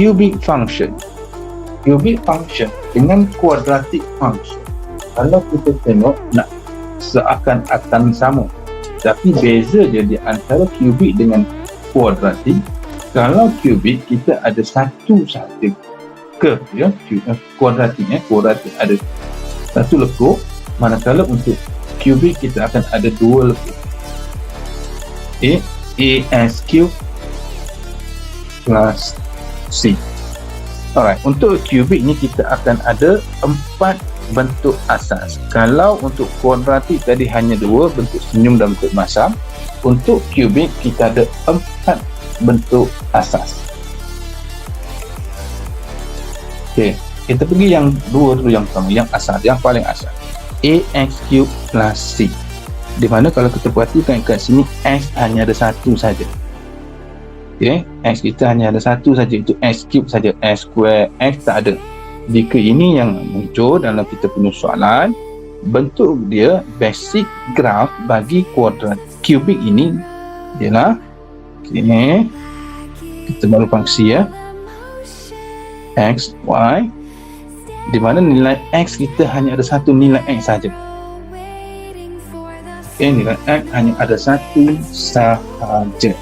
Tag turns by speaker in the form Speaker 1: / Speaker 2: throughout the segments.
Speaker 1: cubic function. Cubic function dengan quadratic function, kalau kita tengok nak seakan-akan sama, tapi beza je di antara cubic dengan quadratic. Kalau cubic kita ada satu sahaja curve, ya, quadratic ada satu lekuk, manakala untuk cubic kita akan ada dua lekuk. As cube plus C. Alright, untuk cubic ni kita akan ada 4 bentuk asas. Kalau untuk kuadratik tadi hanya 2, bentuk senyum dan bentuk masam. Untuk cubic kita ada 4 bentuk asas. Okey, kita pergi yang 2 dulu, yang pertama, yang asas, yang paling asas. Ax cube plus C. Di mana kalau kita perhatikan kat sini, x hanya ada satu saja. Okay, x kita hanya ada satu saja, itu x cube saja, x square, x tak ada. Jika ini yang muncul dalam kita punya soalan, bentuk dia basic graph bagi kuadrat kubik ini ialah, okay, kita baru fungsi, ya, x, y, di mana nilai x kita hanya ada satu nilai x saja. Okay, nilai x hanya ada satu sahaja.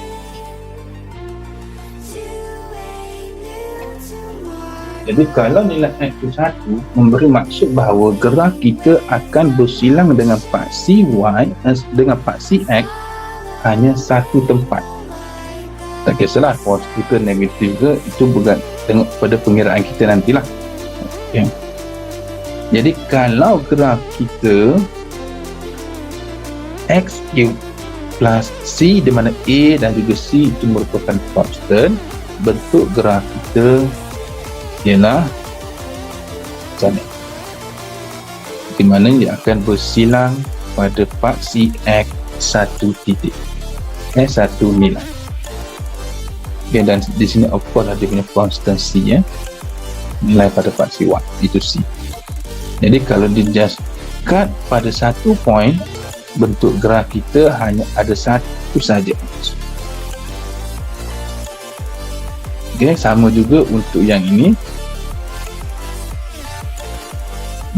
Speaker 1: Jadi kalau nilai x itu 1, memberi maksud bahawa gerak kita akan bersilang dengan paksi y dengan paksi x hanya satu tempat. Tak kisahlah positif ke negatif ke, itu tengok pada pengiraan kita nantilah. Okay. Jadi kalau gerak kita x cube plus c, di mana a dan juga c itu merupakan constant, bentuk gerak kita ialah macam ni, di mana dia akan bersilang pada paksi x satu titik, satu nilai. Okay, dan di sini of course ada punya constant c, ya, nilai pada paksi y itu c. Jadi kalau di just cut pada satu point, bentuk gerak kita hanya ada satu saja. Okay, sama juga untuk yang ini.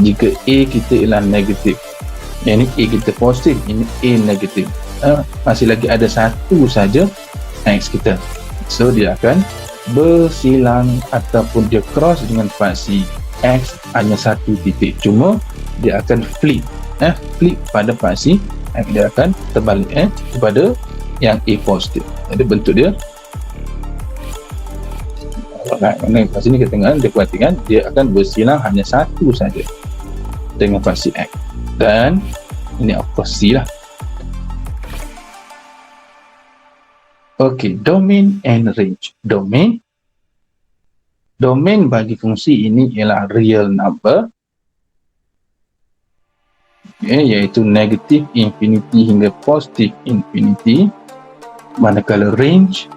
Speaker 1: Jika A kita ialah negatif, yang ini A kita positif, ini A negatif, masih lagi ada satu saja X kita, so dia akan bersilang ataupun dia cross dengan paksi X hanya satu titik, cuma dia akan flip pada paksi X, dia akan terbalik kepada yang A positif. Jadi bentuk dia, mana kat sini kita tengok, dia perhatikan dia akan bersilang hanya satu saja dengan paksi X, dan ini of course C lah. Ok, domain and range. Domain bagi fungsi ini ialah real number, okay, iaitu negatif infinity hingga positif infinity. Manakala range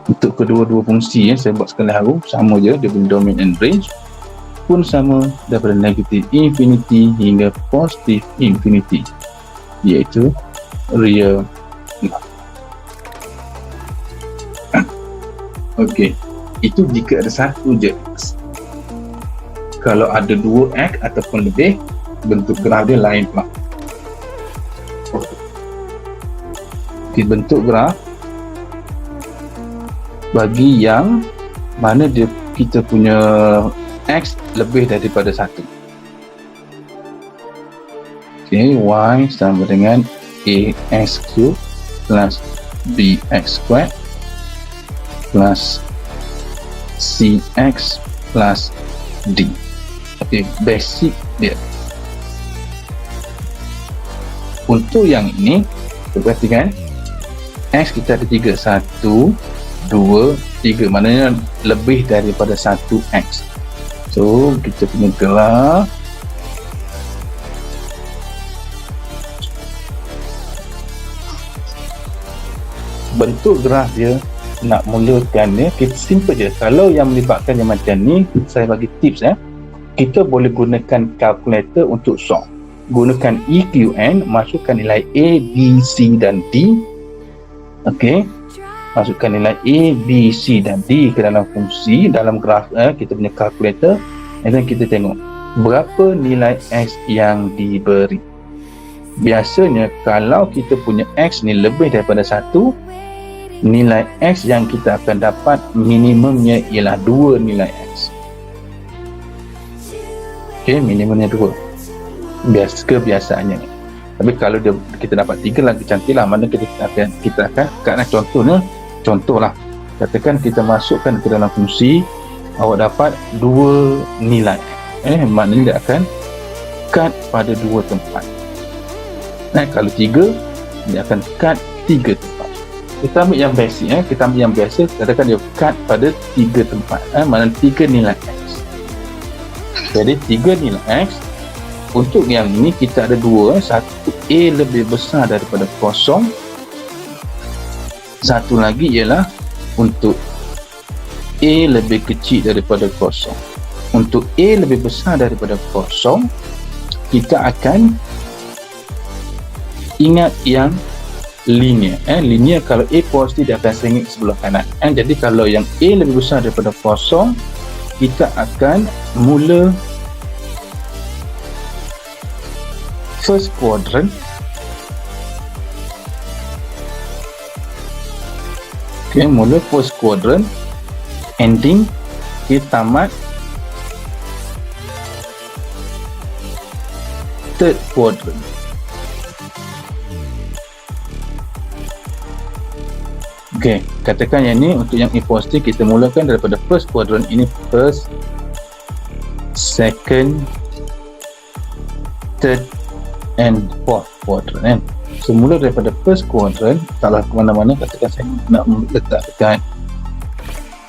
Speaker 1: untuk kedua-dua fungsi, saya buat sekali haru sama je, dia punya domain and range pun sama, daripada negatif infinity hingga positif infinity, iaitu real number. Okey, itu jika ada satu je. Kalau ada 2x ataupun lebih, bentuk graf dia lain pula. Okay, bentuk graf bagi yang mana dia kita punya x lebih daripada 1. Okay, y sama dengan ax cube plus bx squared plus cx plus d. Okay, basic dia. Untuk yang ini, kita perhatikan x kita ada 3, 1, 2, 3, maknanya lebih daripada 1x. So kita punya gerak bentuk graf dia, nak mulakan dia, kita simple je. Kalau yang melibatkan yang macam ni, saya bagi tips, kita boleh gunakan calculator untuk solve. Gunakan EQN, masukkan nilai A, B, C dan D. Okey, masukkan nilai A, B, C dan D ke dalam fungsi, dalam graf kita punya kalkulator, dan kita tengok berapa nilai X yang diberi. Biasanya kalau kita punya X ni lebih daripada 1, nilai X yang kita akan dapat minimumnya ialah 2 nilai X. Okey, minimumnya 2. Kebiasaannya. Tapi kalau kita dapat 3 lagi cantiklah, mana kita akan kat contohlah katakan kita masukkan ke dalam fungsi, awak dapat 2 nilai maknanya dia akan cut pada 2 tempat. Kalau 3, dia akan cut 3 tempat. Kita ambil yang basic, kita ambil yang biasa, katakan dia cut pada 3 tempat, maknanya 3 nilai X. Jadi 3 nilai X. Untuk yang ini kita ada 2, satu A lebih besar daripada 0, satu lagi ialah untuk A lebih kecil daripada 0. Untuk A lebih besar daripada 0, kita akan ingat yang linear. Linear, kalau A positif dia akan sengit sebelah kanan. Jadi kalau yang A lebih besar daripada 0, kita akan mula first quadrant. Mula first quadrant, ending tamat third quadrant. Katakan yang ni untuk yang A positif, kita mulakan daripada first quadrant ini, first, second, third and fourth quadrant. Semula daripada first quadrant, taklah ke mana-mana, katakan saya nak letak dekat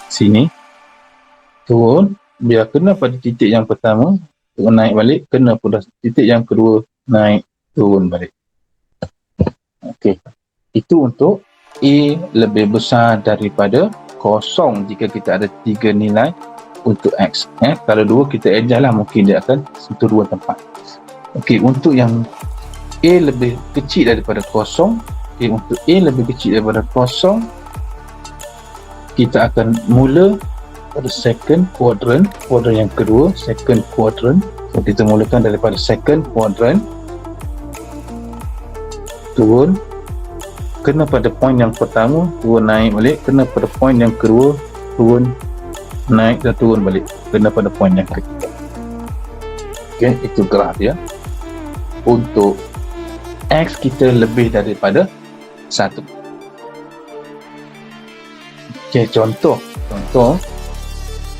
Speaker 1: sini, turun, biar kena pada titik yang pertama, turun naik balik, kena pada titik yang kedua, naik, turun balik. Itu untuk A lebih besar daripada 0 jika kita ada 3 nilai untuk X. Kalau 2 kita adjust lah, mungkin dia akan sentuh 2 tempat. Untuk yang A lebih kecil daripada 0, untuk A lebih kecil daripada 0, kita akan mula pada second quadrant, yang kedua, second quadrant. Kita mulakan daripada second quadrant, turun, kena pada point yang pertama, turun naik balik, kena pada point yang kedua, turun naik dan turun balik, kena pada point yang ketiga. Itu graf dia. Untuk X kita lebih daripada 1.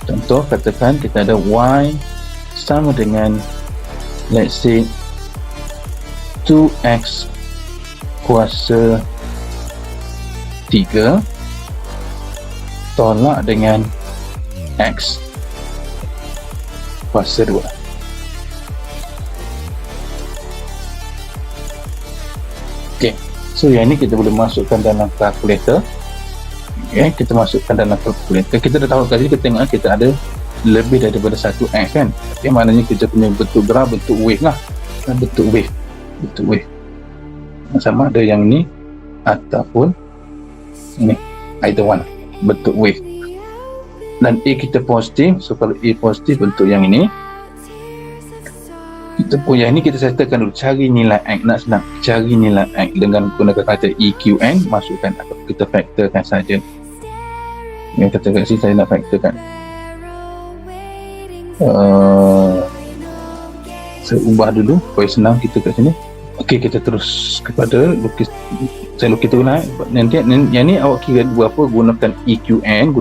Speaker 1: Contoh katakan kita ada Y sama dengan, let's say, 2X kuasa 3 tolak dengan X kuasa 2. So yang ni kita boleh masukkan dalam kalkulator. Kita masukkan dalam kalkulator. Kita dah tahu tadi, kita tengok kita ada lebih daripada 1 X kan. Maknanya kita punya bentuk graf, bentuk wave lah. Bentuk wave. Sama ada yang ni ataupun ini, either one, bentuk wave. Dan A kita positif, so kalau A positif bentuk yang ini, kita punya ni kita settlekan dulu, cari nilai X. Nak senang, cari nilai X dengan menggunakan kata EQN, masukkan atau kita faktorkan saja. Yang kata kat sini saya nak faktorkan, saya ubah dulu supaya senang kita kat sini. Kita terus kepada lukis. Saya lukis tu naik. Nanti yang ni awak kira berapa, gunakan EQN,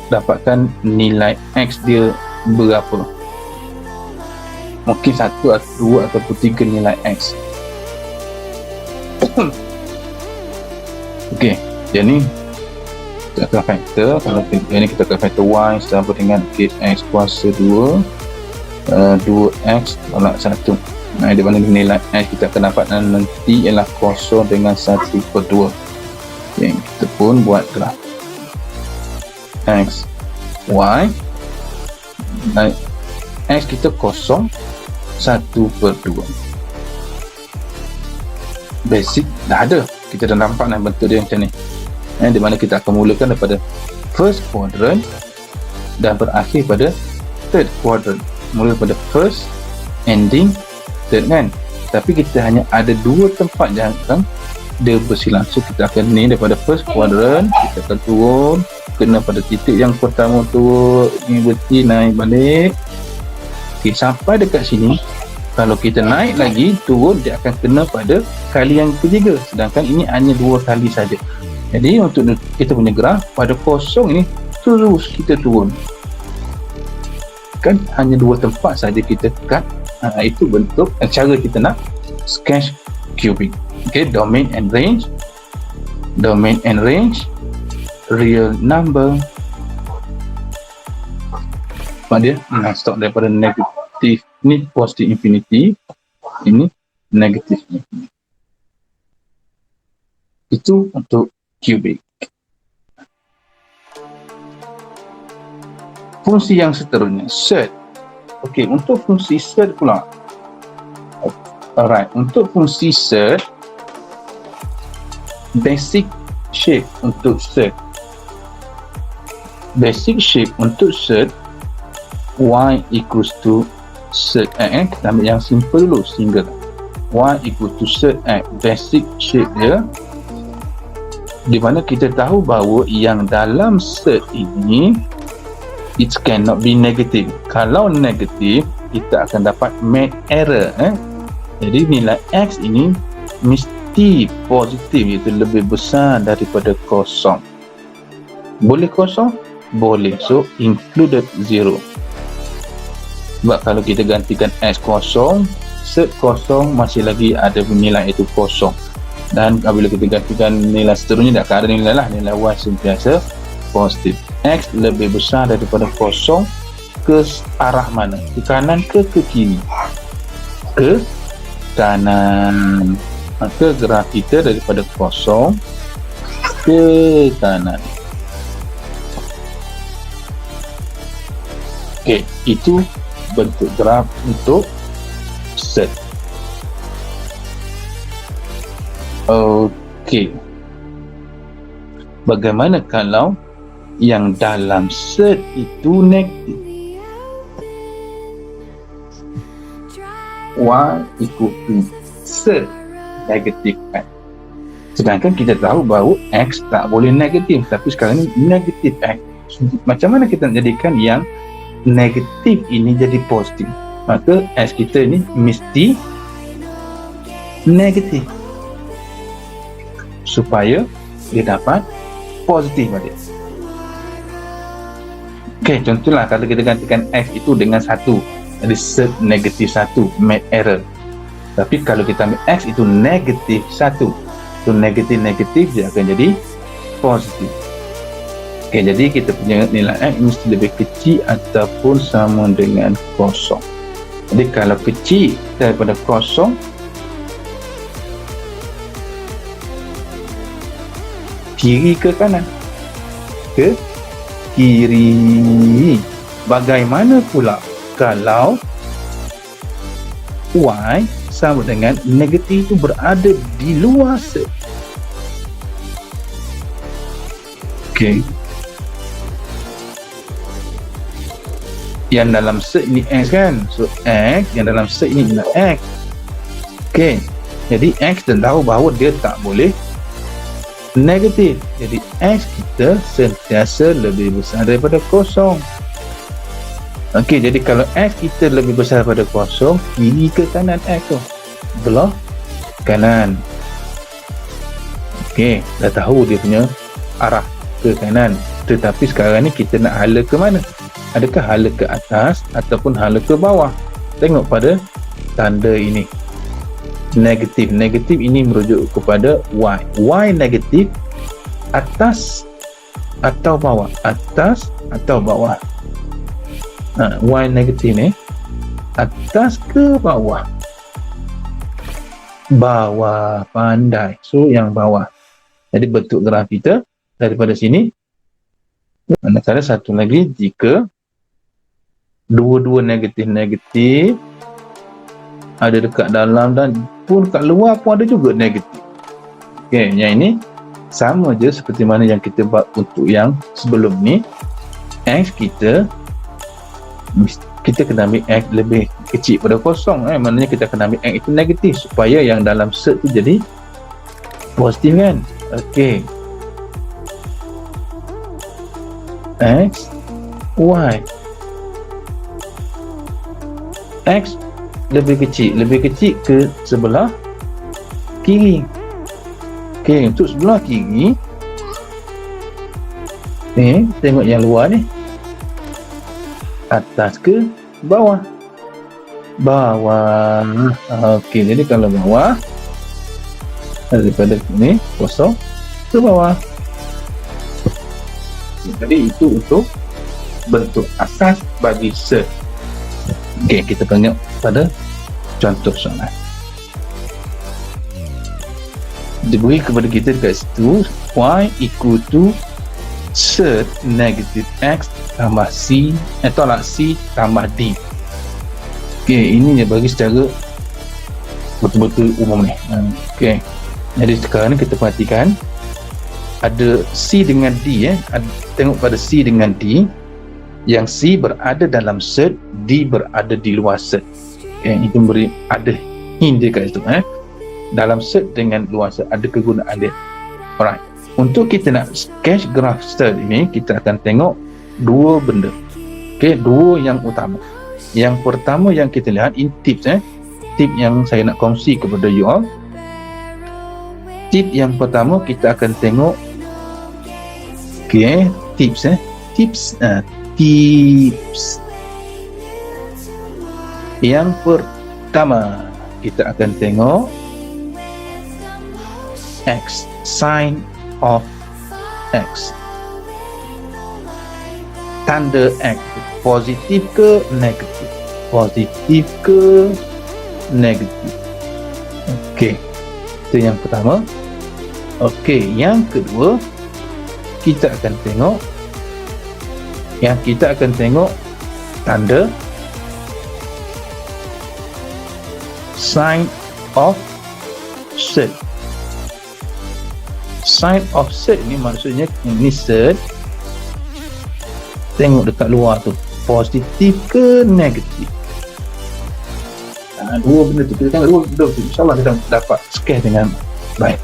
Speaker 1: dapatkan nilai X dia berapa. Mungkin 1 atau 2 ataupun 3 nilai X. Yang ni kita akan faktor. Kalau yang ni kita akan faktor Y sama dengan X kuasa 2, 2X tolak 1. Di mana nilai X kita akan dapat nanti ialah 0 dengan 1/2. Kita pun buat graf X, Y. X kita 0, 1/2. Basic dah ada. Kita dah nampak bentuk dia macam ni, di mana kita akan mulakan daripada first quadrant dan berakhir pada third quadrant. Mula pada first, ending third kan. Tapi kita hanya ada dua tempat yang dia bersilang. So kita akan ni daripada first quadrant, kita akan turun kena pada titik yang pertama tu, ni berhenti naik balik. Okay, sampai dekat sini, kalau kita naik lagi turun, dia akan kena pada kali yang ketiga, sedangkan ini hanya dua kali saja. Jadi untuk kita punya graf pada kosong ini terus kita turun, kan hanya dua tempat saja kita cut. Itu bentuk cara kita nak sketch cubic. Okay, domain and range, real number. Sebab dia start daripada negatif ni positive infinity, ini negatif infinity. Itu untuk cubic. Fungsi yang seterusnya, set. Okey, untuk fungsi set pula. Alright, untuk fungsi set, basic shape untuk set. Basic shape untuk set, y equals to set x. Kita ambil yang simple dulu, single. Y equals to set x. Basic shape dia, di mana kita tahu bahawa yang dalam set ini it cannot be negative. Kalau negatif, kita akan dapat make error. Jadi nilai x ini mesti positif, iaitu lebih besar daripada kosong. Boleh kosong? Boleh. So included 0. Sebab kalau kita gantikan x kosong, set kosong, masih lagi ada nilai itu kosong. Dan apabila kita gantikan nilai seterusnya, tak ada nilai lah, nilai y sentiasa positif. X lebih besar daripada kosong, ke arah mana? Ke kanan ke kiri? Ke kanan. Maka graf kita daripada kosong ke kanan. Okey, itu bentuk graf untuk set. Okey, bagaimana kalau yang dalam set itu negatif? Y equal to set negatif x. Sedangkan kita tahu bahawa x tak boleh negatif, tapi sekarang ni negatif x. Macam mana kita nak jadikan yang negatif ini jadi positif? Maka x kita ni mesti negatif supaya dia dapat positif balik. Okey, contohlah kalau kita gantikan x itu dengan 1, jadi set negatif 1, make error. Tapi kalau kita ambil x itu negatif 1, so negatif dia akan jadi positif. Okey, jadi kita punya nilai x mesti lebih kecil ataupun sama dengan kosong. Jadi kalau kecil daripada kosong, kiri ke kanan? Ke kiri. Bagaimana pula kalau y sama dengan negatif itu berada di luar set? Okey, yang dalam set ini x kan, so x, yang dalam set ini adalah x. Okey, jadi x kita tahu bahawa dia tak boleh negatif. Jadi x kita sentiasa lebih besar daripada kosong. Okey, jadi kalau x kita lebih besar daripada kosong, kiri ke kanan x tu? Belah kanan. Okey, dah tahu dia punya arah ke kanan. Tetapi sekarang ni kita nak hala ke mana? Adakah hala ke atas ataupun hala ke bawah? Tengok pada tanda ini. Negatif ini merujuk kepada y. Y negatif, atas atau bawah? Atas atau bawah? Y negatif ni atas ke bawah? Bawah, pandai. So yang bawah. Jadi bentuk graf kita daripada sini, manakala satu lagi jika dua-dua negatif ada dekat dalam dan pun kat luar pun ada juga negatif. Okey, yang ini sama je seperti mana yang kita buat untuk yang sebelum ni. X kita kena ambil X lebih kecil pada kosong, maknanya kita kena ambil X itu negatif supaya yang dalam set tu jadi positif kan. Okey, X Y, X lebih kecil ke sebelah kiri. Okey, untuk sebelah kiri ni tengok yang luar ni, atas ke bawah? Bawah. Okey, jadi kalau bawah daripada ni kosong ke bawah. Jadi itu untuk bentuk asas bagi set. Okey, kita tengok pada contoh soalan. Diberi kepada kita dekat situ y equal to set negatif x tambah c, tolak c tambah d. Okey, ini dia bagi secara betul-betul umum ni. Okey, jadi sekarang ni kita perhatikan ada c dengan d. Tengok pada c dengan d, yang c berada dalam set, d berada di luar set. Okey, itu beri ada hint dia kat situ. Dalam set dengan luar set ada kegunaan dia. Alright, untuk kita nak sketch graf set ini, kita akan tengok dua benda. Okey, dua yang utama. Yang pertama yang kita lihat in tips, tip yang saya nak kongsi kepada you all. Tip yang pertama kita akan tengok, okey, tips. Tips yang pertama kita akan tengok X, sign of X, tanda X, positif ke negatif, positif ke negatif. Okey, itu yang pertama. Okey, yang kedua kita akan tengok tanda sign of set. Sign of set ni maksudnya ini set, tengok dekat luar tu positif ke negatif. Dua benda tu kita tengok, dua benda tu insyaAllah kita dapat scan dengan baik.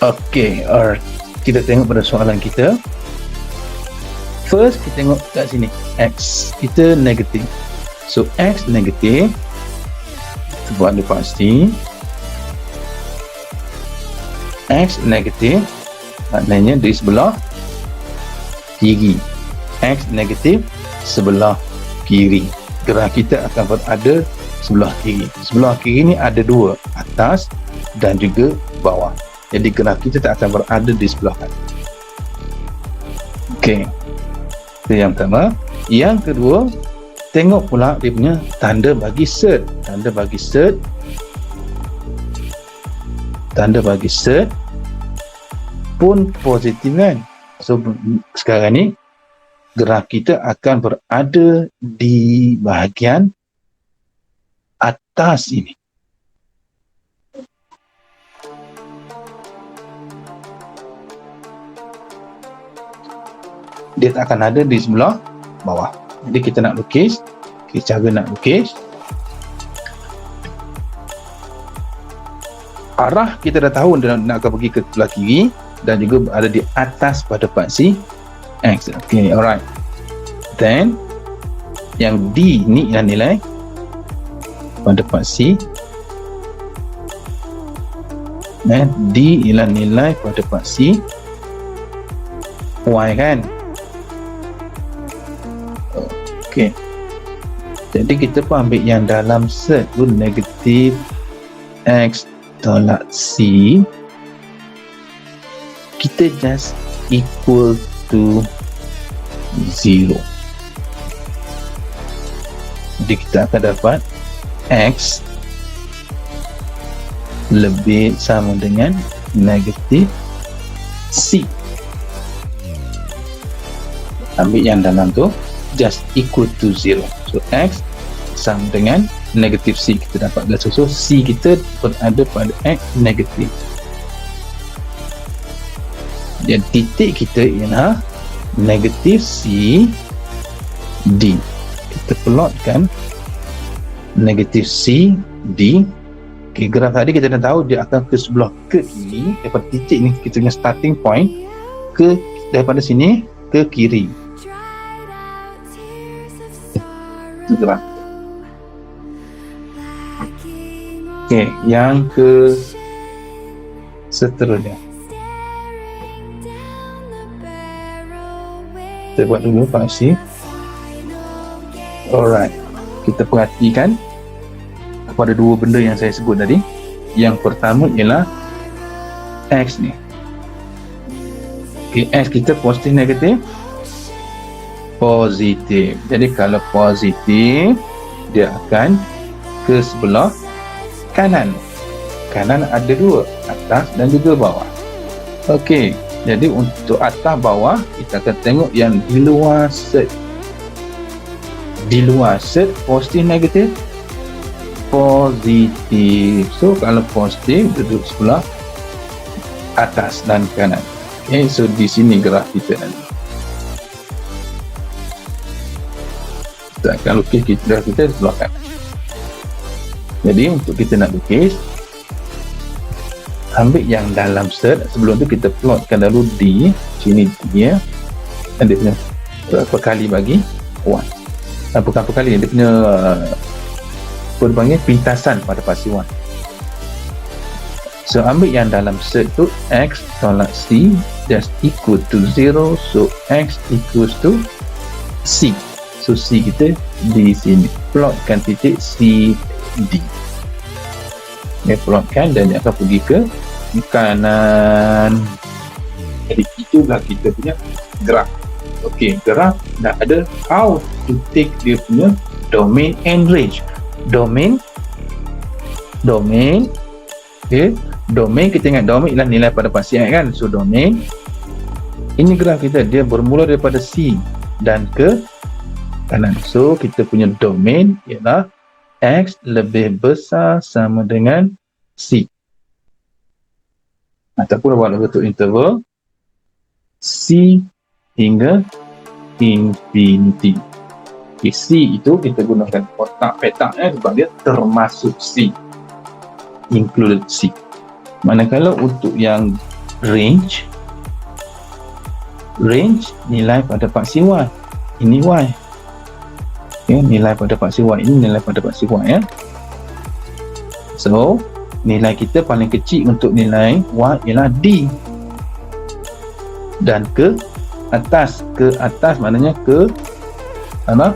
Speaker 1: Okey, kita tengok pada soalan kita. First kita tengok kat sini, X kita negatif, so X negatif, kita buat dia pasti. X negatif maknanya di sebelah kiri. X negatif sebelah kiri. Graf kita akan berada sebelah kiri. Sebelah kiri ni ada dua, atas dan juga bawah. Jadi graf kita tak akan berada di sebelah kanan. Okey, itu yang pertama. Yang kedua, tengok pula dia punya tanda bagi set. Tanda bagi set pun positif kan. So sekarang ni graf kita akan berada di bahagian atas ini. Dia tak akan ada di sebelah bawah. Jadi kita nak lukis, cara nak lukis, arah kita dah tahu nak pergi ke sebelah kiri dan juga berada di atas pada paksi X. Okay, alright. Then yang D ni ialah nilai pada paksi, D ialah nilai pada paksi Y kan. Okay, jadi kita pun ambil yang dalam set tu negatif X tolak C, kita just equal to 0. Jadi kita akan dapat X lebih sama dengan negatif C. Ambil yang dalam tu just equal to 0. So X sama dengan negatif C, kita dapat garis. So C kita berada pada X negatif. Dan titik kita ialah negatif C D. Kita plotkan negatif C D. Okay, graf tadi kita dah tahu dia akan ke sebelah ke kiri. Daripada titik ni kita punya starting point, daripada sini ke kiri. Graf. Okay, yang ke seterusnya kita buat dulu fungsi. Alright, kita perhatikan kepada dua benda yang saya sebut tadi. Yang pertama ialah X ni. Okay, X kita positif negatif? Positif. Jadi kalau positif, dia akan ke sebelah kanan. Kanan ada dua, atas dan juga bawah. Okey, jadi untuk atas bawah kita akan tengok yang di luar set. Di luar set positif negatif? Positif. So kalau positif duduk sebelah atas dan kanan. Okey, so di sini graf kita nanti. Kita akan lukis kita sebelah kanan. Jadi untuk kita nak lukis, ambil yang dalam set. Sebelum tu kita plotkan dulu D. Sini D ya. Dan dia punya berapa kali bagi 1. Bukan apa kali, dia punya apa dipanggil, pintasan pada pasti 1. So ambil yang dalam set tu, X tolak C, that's equal to 0. So X equals to C. So C kita di sini. Plotkan titik C D. Dia plotkan dan dia akan pergi ke kanan. Jadi itulah kita punya graf. Okey, graf dah ada how to take dia punya domain and range. Domain. Okay, domain kita ingat domain ialah nilai pada pasti kan. So domain, ini graf kita, dia bermula daripada C dan ke kanan. So kita punya domain ialah X lebih besar sama dengan C. Ataupun dalam bentuk interval C hingga infinity. Okay, C itu kita gunakan kotak petak sebab dia termasuk C, included C. Manakala untuk yang range nilai pada paksi Y, ini Y. Okay, nilai pada paksi Y ini nilai pada paksi Y ya. So nilai kita paling kecil untuk nilai Y ialah D. Dan ke atas maknanya ke apa?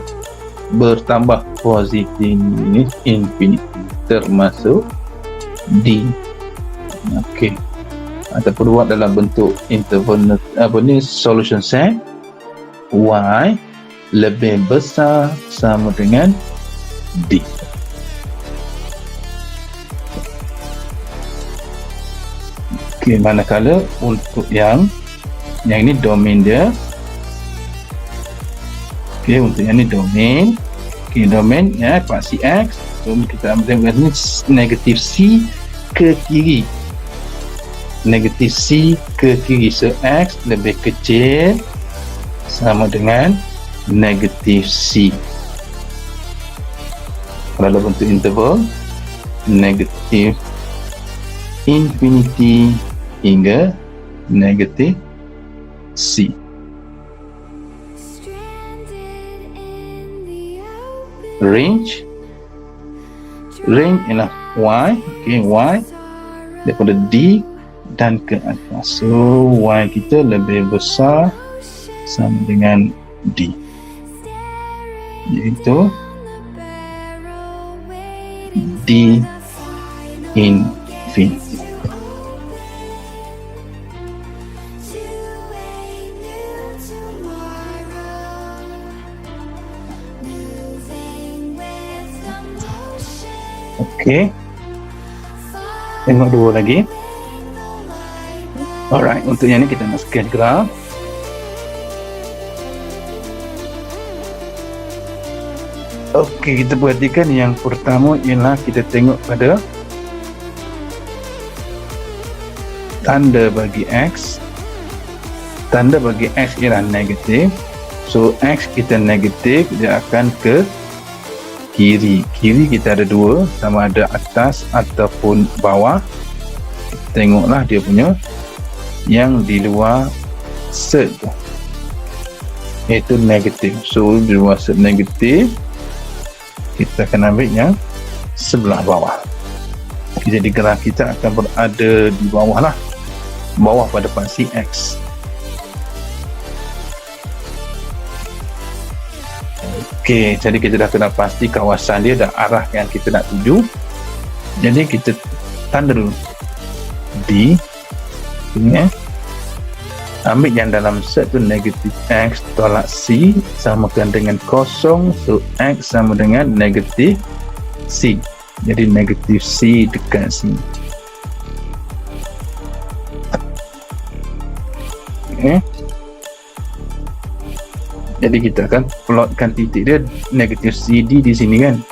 Speaker 1: Bertambah positif infinity termasuk D. Okey. Ataupun buat dalam bentuk interval solution set Y lebih besar sama dengan D. Okey, manakala untuk yang ini domain dia. Okey, untuk yang ini domain. Okey, domain ya paksi X. So kita ambil ni negatif C ke kiri. Negatif C ke kiri. So X lebih kecil sama dengan negatif C. Kalau bentuk interval negatif infinity hingga negatif C. Range ialah Y. Okay, Y daripada D dan ke atas. So Y kita lebih besar sama dengan D, iaitu D infinity. Okey, tengok dua lagi. Alright, untuk yang ni kita nak scan graf. Okey, kita perhatikan yang pertama ialah kita tengok pada tanda bagi X. tanda bagi X ialah negatif. So X kita negatif, dia akan ke kiri. Kiri kita ada dua, sama ada atas ataupun bawah. Tengoklah dia punya yang di luar set tu, iaitu negatif. So di luar set negatif, kita akan ambil yang sebelah bawah. Jadi graf kita akan berada di bawah lah, bawah pada paksi X. Okey, jadi kita dah kena pasti kawasan dia dan arah yang kita nak tuju. Jadi kita tanda dulu D ini, ambil yang dalam set tu negatif X tolak C samakan dengan kosong. So X sama dengan negatif C, jadi negatif C dekat sini. Okay. Jadi kita akan plotkan titik dia negatif CD di sini kan.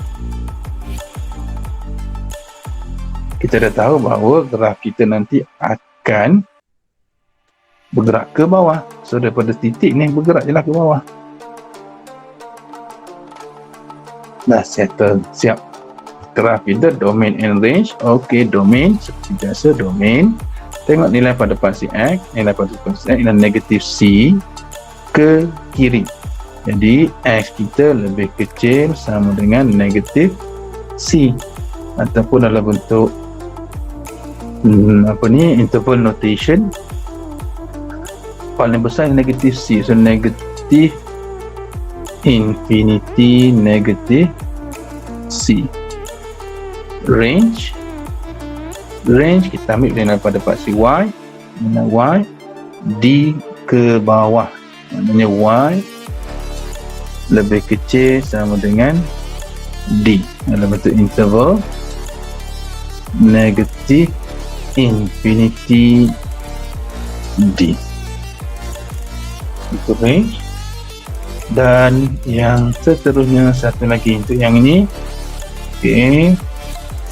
Speaker 1: Kita dah tahu bahawa graf kita nanti akan bergerak ke bawah. So daripada titik ni bergerak je lah ke bawah. Dah settle, siap. Graf kita domain and range. Okey, domain seperti biasa domain. Tengok nilai pada paksi X, nilai pada paksi X ialah negatif C ke kiri. Jadi X kita lebih kecil sama dengan negatif C, ataupun dalam bentuk interval notation, paling besar negatif C. So negatif infinity negatif C. Range kita ambil nilai pada paksi Y, nilai Y D ke bawah, maknanya Y lebih kecil sama dengan D dalam bentuk interval negatif infinity D. Itu range. Dan yang seterusnya satu lagi untuk yang ini. Okey,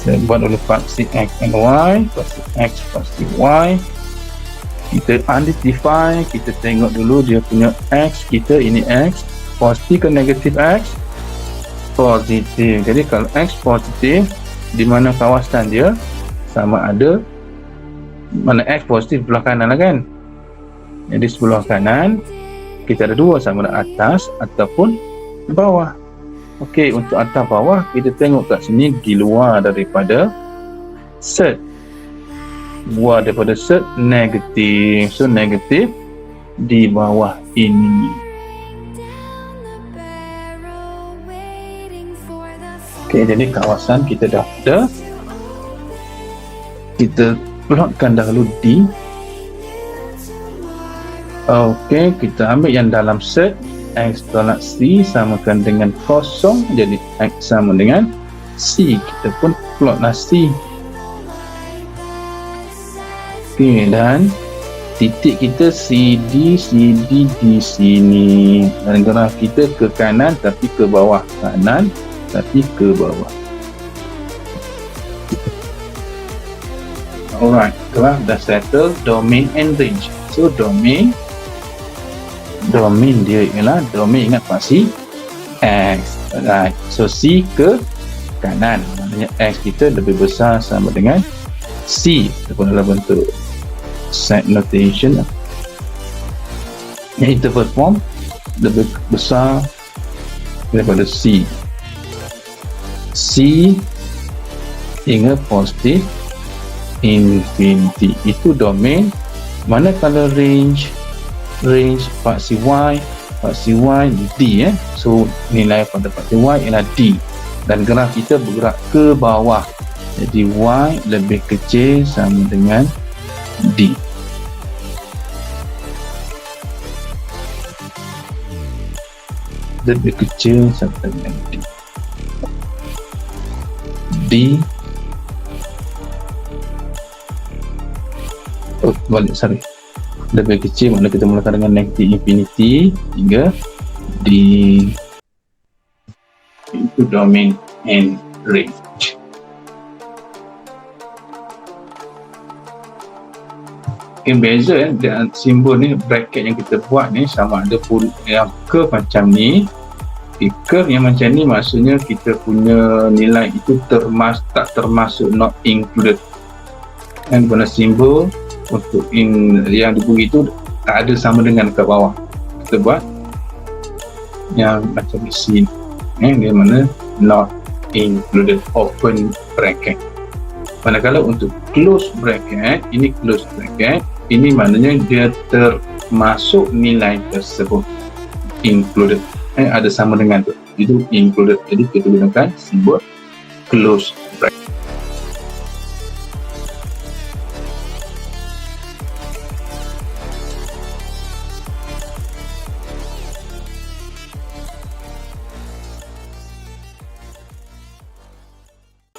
Speaker 1: saya buat dulu paksi X and Y, paksi X, paksi Y. Kita identify, kita tengok dulu dia punya X kita, ini X positif ke negatif X? Positif. Jadi kalau X positif, di mana kawasan dia sama ada, mana X positif sebelah kanan lah kan. Jadi sebelah kanan kita ada dua, sama ada atas ataupun bawah. Okey, untuk atas bawah kita tengok kat sini di luar daripada set. Luar daripada set negatif. So negatif di bawah ini. Okey, jadi kawasan kita dah ada. Kita plotkan dahulu D. Okey, kita ambil yang dalam set X tolak C samakan dengan kosong, jadi X sama dengan C. Kita pun plotlah C. Okey, dan titik kita CD di sini. Dan graf kita ke kanan tapi ke bawah, kanan tapi ke bawah. Alright, graf dah settle domain and range. So domain dia ialah domain, ingat paksi X. Alright, so C ke kanan, maknanya X kita lebih besar sama dengan C ataupun dalam bentuk set notation, yang interval form lebih besar daripada C. C hingga positif infinity, itu domain. Manakala range paksi Y D so nilai pada paksi Y ialah D, dan graf kita bergerak ke bawah, jadi Y lebih kecil sama dengan D. Lebih kecil sama dengan D. Lebih kecil maknanya kita mulakan dengan negatif infinity hingga D. Itu domain and range. Okay, beza dengan simbol ni, bracket yang kita buat ni sama ada yang curve macam ni. Curve yang macam ni maksudnya kita punya nilai itu tak termasuk not included. Dan guna simbol untuk yang diberi itu tak ada sama dengan kat bawah. Kita buat yang macam di sini, di mana not included, open bracket. Manakala untuk close bracket, ini close bracket, ini maknanya dia termasuk nilai tersebut, included, ada sama dengan tu, itu included. Jadi kita gunakan simbol close bracket.